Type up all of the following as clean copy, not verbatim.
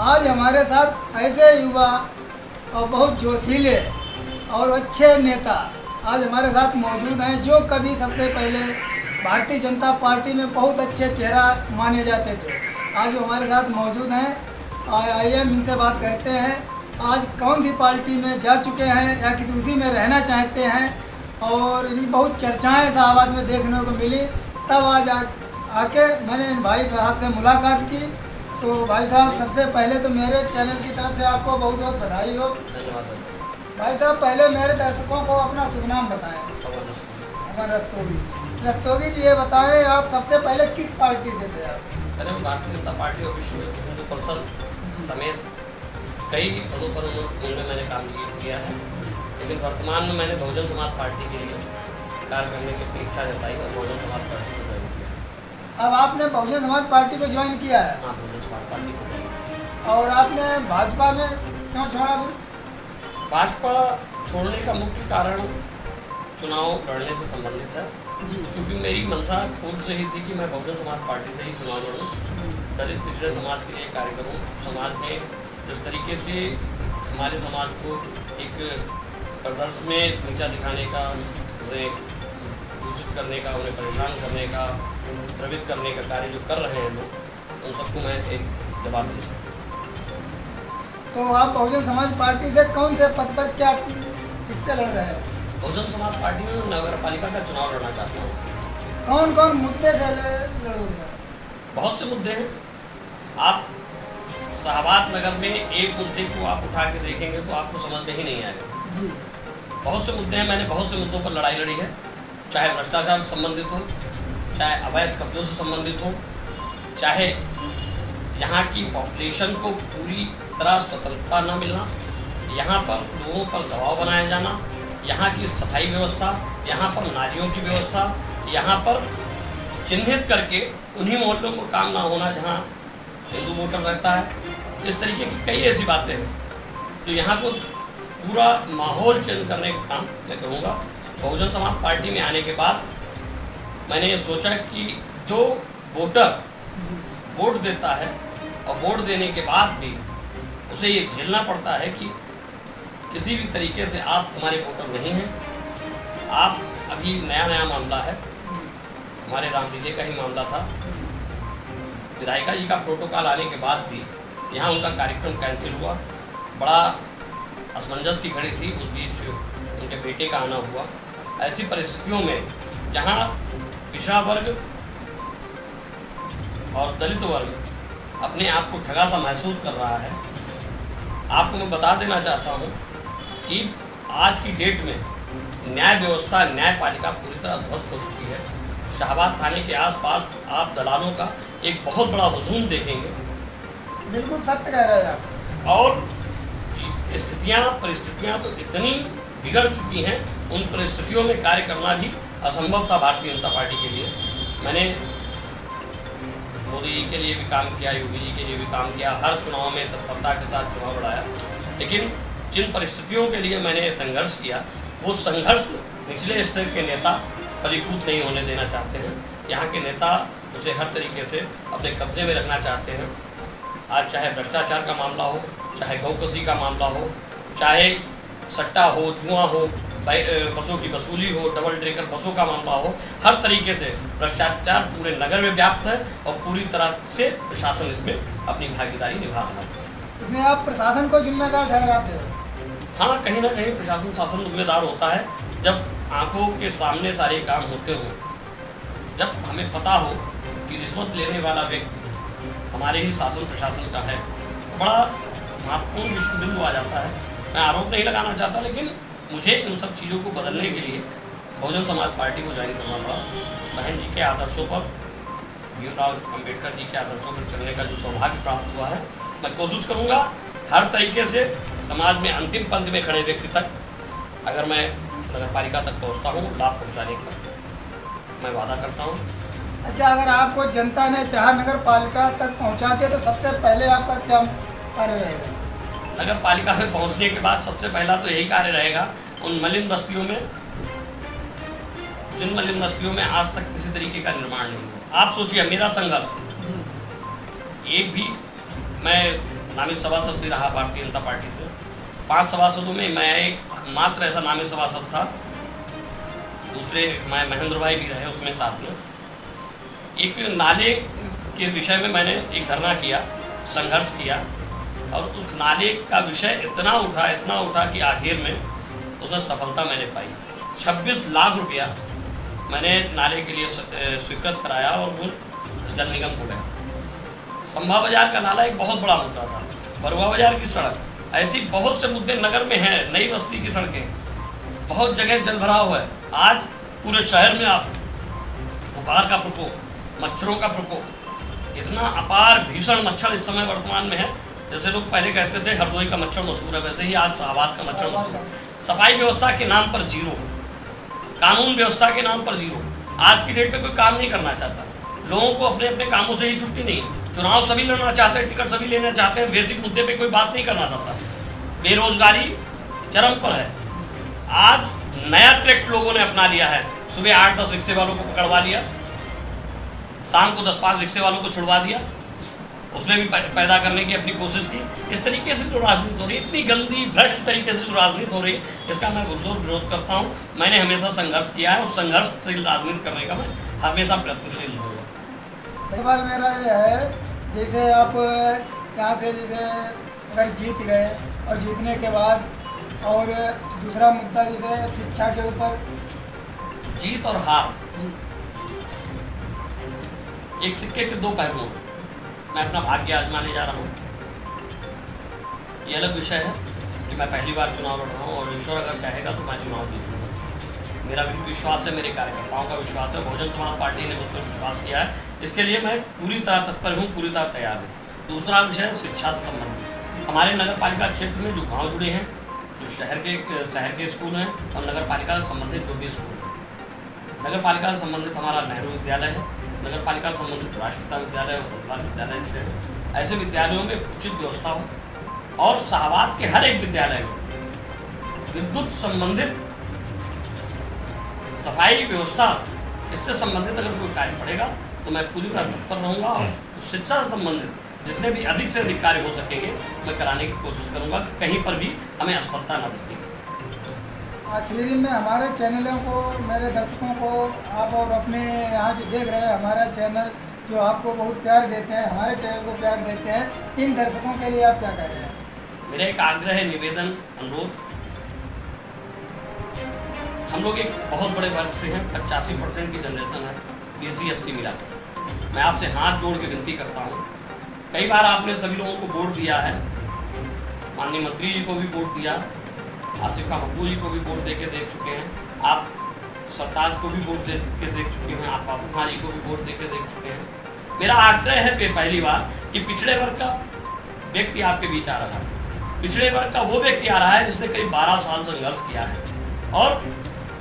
आज हमारे साथ ऐसे युवा और बहुत जोशीले और अच्छे नेता आज हमारे साथ मौजूद हैं, जो कभी सबसे पहले भारतीय जनता पार्टी में बहुत अच्छे चेहरा माने जाते थे। आज वो हमारे साथ मौजूद हैं। आइए हम इनसे बात करते हैं, आज कौन सी पार्टी में जा चुके हैं या कि उसी में रहना चाहते हैं, और इनकी बहुत चर्चाएं शाहबाद में देखने को मिली। तब आज आके मैंने इन भाई साहब से मुलाकात की। तो भाई साहब, सबसे पहले तो मेरे चैनल की तरफ से आपको बहुत बहुत बधाई हो। धन्यवाद भाई साहब, पहले मेरे दर्शकों को अपना शुभ नाम बताएं। अमर रस्तोगी। रस्तोगी जी, ये बताएं आप सबसे पहले किस पार्टी से थे आप? पहले मैं भारतीय जनता पार्टी और विश्व हिंदू परिषद समेत कई पदों पर उनमें मैंने काम किया है, लेकिन वर्तमान में मैंने बहुजन समाज पार्टी के लिए कार्य करने की अपनी इच्छा जताई और बहुजन समाज पार्टी को ज्वाइन किया। अब आपने बहुजन समाज पार्टी को ज्वाइन किया है? हाँ, बहुजन समाज पार्टी को ज्वाइन। और आपने भाजपा में क्यों छोड़ा फिर? भाजपा छोड़ने का मुख्य कारण चुनाव लड़ने से संबंधित है, क्योंकि मेरी मंशा पूर्व से ही थी कि मैं बहुजन समाज पार्टी से ही चुनाव लड़ूँ, दलित पिछड़े समाज के लिए कार्य करूँ। समाज में जिस तरीके से हमारे समाज को एक प्रदर्श में नीचा दिखाने का, उन्हें दूषित करने का, उन्हें परेशान करने का, द्रवित करने का कार्य जो कर रहे हैं लोग, उन सबको मैं एक जवाब दे सकता हूँ। तो आप बहुजन समाज पार्टी से कौन से पद पर क्या किससे लड़ रहे हैं? बहुजन समाज पार्टी में नगर पालिका का चुनाव लड़ना चाहता हूँ। कौन कौन मुद्दे से लड़ोगे? बहुत से मुद्दे हैं। आप शाहबाद नगर में एक मुद्दे को आप उठा के देखेंगे तो आपको समझ में ही नहीं आएगा जी। बहुत से मुद्दे हैं। मैंने बहुत से मुद्दों पर लड़ाई लड़ी है, चाहे भ्रष्टाचार से संबंधित हो, चाहे अवैध कब्जों से संबंधित हो, चाहे यहाँ की पॉपुलेशन को पूरी तरह स्वतंत्रता न मिलना, यहाँ पर लोगों पर दबाव बनाया जाना, यहाँ की सफाई व्यवस्था, यहाँ पर नालियों की व्यवस्था, यहाँ पर चिन्हित करके उन्हीं मोहल्लों को काम ना होना जहाँ हिंदू वोटर रहता है। इस तरीके की कई ऐसी बातें हैं जो यहाँ को पूरा माहौल चेंज करने का काम मैं करूँगा। बहुजन समाज पार्टी में आने के बाद मैंने ये सोचा कि जो वोटर वोट देता है और वोट देने के बाद भी उसे ये झेलना पड़ता है कि किसी भी तरीके से आप हमारे वोटर नहीं हैं। आप अभी नया मामला है, हमारे रामलीले का ही मामला था। विधायिका जी का प्रोटोकॉल आने के बाद भी यहाँ उनका कार्यक्रम कैंसिल हुआ। बड़ा असमंजस की घड़ी थी, उस बीच उनके बेटे का आना हुआ। ऐसी परिस्थितियों में जहाँ पिछड़ा वर्ग और दलित वर्ग अपने आप को ठगा सा महसूस कर रहा है, आपको मैं बता देना चाहता हूँ कि आज की डेट में न्याय व्यवस्था, न्यायपालिका पूरी तरह ध्वस्त हो चुकी है। शाहबाद थाने के आसपास आप दलालों का एक बहुत बड़ा हुजूम देखेंगे। बिल्कुल सत्य कह रहे हैं आप। और परिस्थितियाँ तो इतनी बिगड़ चुकी हैं, उन परिस्थितियों में कार्य करना भी असंभव था भारतीय जनता पार्टी के लिए। मैंने मोदी जी के लिए भी काम किया, योगी जी के लिए भी काम किया, हर चुनाव में तत्परता के साथ चुनाव लड़ाया, लेकिन जिन परिस्थितियों के लिए मैंने संघर्ष किया, वो संघर्ष निचले स्तर के नेता फलीफूट नहीं होने देना चाहते हैं। यहाँ के नेता उसे हर तरीके से अपने कब्जे में रखना चाहते हैं। आज चाहे भ्रष्टाचार का मामला हो, चाहे गौकसी का मामला हो, चाहे सट्टा हो, जुआ हो, बसों की वसूली हो, डबल ट्रेकर बसों का मामला हो, हर तरीके से भ्रष्टाचार पूरे नगर में व्याप्त है और पूरी तरह से प्रशासन इसमें अपनी भागीदारी निभा रहा है। इसमें आप प्रशासन को जिम्मेदार ठहराते हो? हाँ, कहीं ना कहीं प्रशासन शासन जिम्मेदार होता है। जब आंखों के सामने सारे काम होते हों, जब हमें पता हो कि रिश्वत लेने वाला व्यक्ति हमारे ही शासन प्रशासन का है, बड़ा महत्वपूर्ण बिंदु आ जाता है। मैं आरोप नहीं लगाना चाहता, लेकिन मुझे इन सब चीज़ों को बदलने के लिए बहुजन समाज पार्टी को ज्वाइन करना पड़ा। बहन जी के आदर्शों पर, भीमराव अम्बेडकर जी के आदर्शों पर चलने का जो सौभाग्य प्राप्त हुआ है, मैं कोशिश करूँगा हर तरीके से समाज में अंतिम पंक्ति में खड़े व्यक्ति तक, अगर मैं नगर पालिका तक पहुँचता हूँ, लाभ पहुँचाने का मैं वादा करता हूँ। अच्छा, अगर आपको जनता ने चाहा नगर पालिका तक पहुँचाते तो सबसे पहले आपका क्या कार्य रहेगा? नगर पालिका में पहुंचने के बाद सबसे पहला तो यही कार्य रहेगा, उन मलिन बस्तियों में, जिन मलिन बस्तियों में आज तक किसी तरीके का निर्माण नहीं हुआ। आप सोचिए, मेरा संघर्ष एक भी, मैं नामित सभासद भी रहा भारतीय जनता पार्टी से। 5 सभासदों में मैं एक मात्र ऐसा नामित सभासद था, दूसरे मैं महेंद्र भाई भी रहे उसमें साथ में। एक नाले के विषय में मैंने एक धरना किया, संघर्ष किया, और उस नाले का विषय इतना उठा कि आखिर में उसमें सफलता मैंने पाई। 26 लाख रुपया मैंने नाले के लिए स्वीकृत कराया और वो जल निगम को गया। संभा बाजार का नाला एक बहुत बड़ा मुद्दा था, बरुआ बाजार की सड़क, ऐसी बहुत से मुद्दे नगर में हैं। नई बस्ती की सड़कें, बहुत जगह जल भराव है। आज पूरे शहर में आप बुखार का प्रकोप, मच्छरों का प्रकोप, इतना अपार भीषण मच्छर इस समय वर्तमान में है। जैसे लोग पहले कहते थे हरदोई का मच्छर मशहूर है, वैसे ही आज शाहबाद का मच्छर मशहूर है। सफाई व्यवस्था के नाम पर जीरो, कानून व्यवस्था के नाम पर जीरो। आज की डेट में कोई काम नहीं करना चाहता, लोगों को अपने अपने कामों से ही छुट्टी नहीं। चुनाव सभी लड़ना चाहते हैं, टिकट सभी लेना चाहते हैं, बेसिक मुद्दे पे कोई बात नहीं करना चाहता। बेरोजगारी चरम पर है। आज नया ट्रैक्ट लोगों ने अपना लिया है, सुबह 8-10 रिक्शे वालों को पकड़वा लिया, शाम को 10-5 रिक्शे वालों को छुड़वा दिया, उसमें भी पैदा करने की अपनी कोशिश की। इस तरीके से जो राजनीति हो रही है, इतनी गंदी भ्रष्ट तरीके से जो राजनीति हो रही है, इसका मैं पुरजोर विरोध करता हूँ। मैंने हमेशा संघर्ष किया है, उस संघर्षशील राजनीति करने का मैं हमेशा प्रयत्नशील हूँ। सवाल मेरा ये है, जैसे आप यहाँ से जैसे अगर जीत गए और जीतने के बाद, और दूसरा मुद्दा जैसे शिक्षा के ऊपर, जीत और हार एक सिक्के के 2 पहलू हैं। मैं अपना भाग्य आजमाने जा रहा हूँ। ये अलग विषय है कि मैं पहली बार चुनाव लड़ रहा हूँ, और ईश्वर अगर चाहेगा तो मैं चुनाव जीतूंगा। मेरा भी विश्वास है, मेरे कार्यकर्ताओं का विश्वास है, बहुजन समाज पार्टी ने मुझ पर विश्वास किया है। इसके लिए मैं पूरी तरह तत्पर हूँ, पूरी तरह तैयार हूँ। दूसरा विषय है शिक्षा से संबंधित। हमारे नगर पालिका क्षेत्र में जो गाँव जुड़े हैं, जो शहर के स्कूल हैं, और नगर पालिका से संबंधित जो भी स्कूल हैं, नगर पालिका से संबंधित हमारा नेहरू विद्यालय है, नगर पालिका से संबंधित राष्ट्रपिता विद्यालय और फुटबॉल विद्यालय से ऐसे विद्यालयों में उचित व्यवस्था हो, और शाहबाद के हर एक विद्यालय में विद्युत संबंधित सफाई व्यवस्था, इससे संबंधित अगर कोई कार्य पड़ेगा तो मैं पूरी तरह तत्पर रहूँगा। और शिक्षा से संबंधित जितने भी अधिक से अधिक कार्य हो सकेंगे मैं कराने की कोशिश करूँगा कि कहीं पर भी हमें असफलता न दिखे। आखिरी में हमारे चैनलों को, मेरे दर्शकों को, आप और अपने यहाँ जो देख रहे हैं हमारा चैनल, जो आपको बहुत प्यार देते हैं, हमारे चैनल को प्यार देते हैं, इन दर्शकों के लिए आप क्या कह रहे हैं? मेरा एक आग्रह है, निवेदन, अनुरोध। हम लोग एक बहुत बड़े वर्ग से हैं, 85% की जनरेशन है, BC-SC मिला। मैं आपसे हाथ जोड़ के विनती करता हूँ, कई बार आपने सभी लोगों को वोट दिया है, माननीय मंत्री जी को भी वोट दिया, आसिफ खान मकबूल जी को भी वोट दे के देख चुके हैं, आप सरताज को भी वोट दे के देख चुके हैं, आप बाबू खान जी को भी वोट दे के देख चुके हैं। मेरा आग्रह है कि पहली बार कि पिछड़े वर्ग का व्यक्ति आपके बीच आ रहा है। पिछड़े वर्ग का वो व्यक्ति आ रहा है जिसने करीब 12 साल संघर्ष किया है, और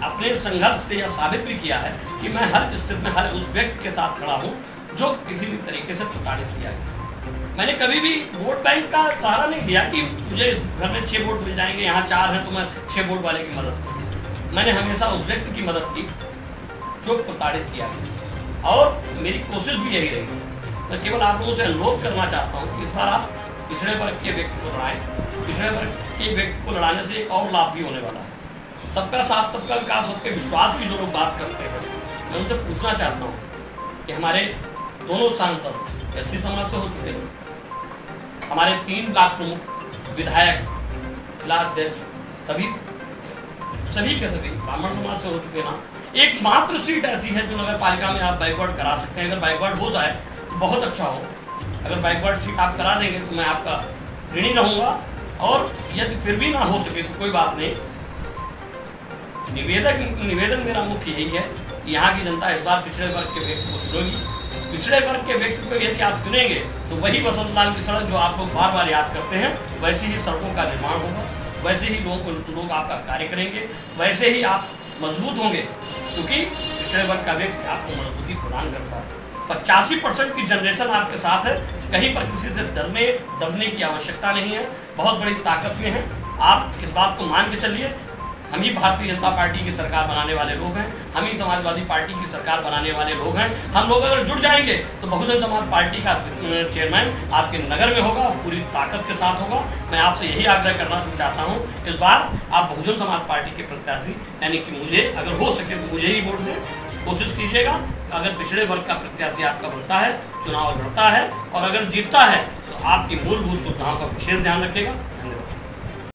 अपने संघर्ष से यह साबित भी किया है कि मैं हर स्थिति में हर उस व्यक्ति के साथ खड़ा हूँ जो किसी भी तरीके से प्रताड़ित किया है। मैंने कभी भी वोट बैंक का सहारा नहीं लिया कि मुझे इस घर में 6 वोट मिल जाएंगे, यहाँ 4 हैं तो मैं 6 वोट वाले की मदद करूँ। मैंने हमेशा उस व्यक्ति की मदद की जो प्रताड़ित किया गया, और मेरी कोशिश भी यही रही। मैं केवल आप लोगों से अनुरोध करना चाहता हूँ कि इस बार आप पिछड़े वर्ग के व्यक्ति को लड़ाएं। पिछड़े वर्ग के व्यक्ति को लड़ाने से एक और लाभ भी होने वाला है। सबका साथ, सबका विकास, सबके विश्वास की जो लोग बात करते हैं, मैं उनसे पूछना चाहता हूँ कि हमारे दोनों सांसद SC समाज से हो चुके हैं, हमारे 3 ब्लॉक प्रमुख विधायक, जिला अध्यक्ष, सभी के सभी ब्राह्मण समाज से हो चुके ना। एकमात्र सीट ऐसी है जो नगर पालिका में आप बैकवर्ड करा सकते हैं। अगर बैकवर्ड हो जाए तो बहुत अच्छा हो। अगर बैकवर्ड सीट आप करा देंगे तो मैं आपका ऋणी रहूँगा, और यदि फिर भी ना हो सके तो कोई बात नहीं। निवेदन मेरा मुख्य यही है कि यहाँ की जनता इस बार पिछड़े वर्ग के व्यक्ति को चुनेगी। पिछड़े वर्ग के व्यक्ति को यदि आप चुनेंगे तो वही बसंत लाल की सड़क जो आप लोग बार बार याद करते हैं, वैसे ही सड़कों का निर्माण होगा, वैसे ही लोग आपका कार्य करेंगे, वैसे ही आप मजबूत होंगे, क्योंकि पिछड़े वर्ग का व्यक्ति आपको मजबूती प्रदान करता है। 85% की जनरेशन आपके साथ है, कहीं पर किसी से डरने दबने की आवश्यकता नहीं है, बहुत बड़ी ताकत में है। आप इस बात को मान के चलिए हम ही भारतीय जनता पार्टी की सरकार बनाने वाले लोग हैं, हम ही समाजवादी पार्टी की सरकार बनाने वाले लोग हैं। हम लोग अगर जुट जाएंगे तो बहुजन समाज पार्टी का चेयरमैन आपके नगर में होगा, पूरी ताकत के साथ होगा। मैं आपसे यही आग्रह करना चाहता हूँ, इस बार आप बहुजन समाज पार्टी के प्रत्याशी यानी कि मुझे अगर हो सके तो मुझे ही वोट दें, कोशिश कीजिएगा। अगर पिछड़े वर्ग का प्रत्याशी आपका बनता है, चुनाव लड़ता है और अगर जीतता है तो आपकी मूलभूत सुविधाओं का विशेष ध्यान रखेगा।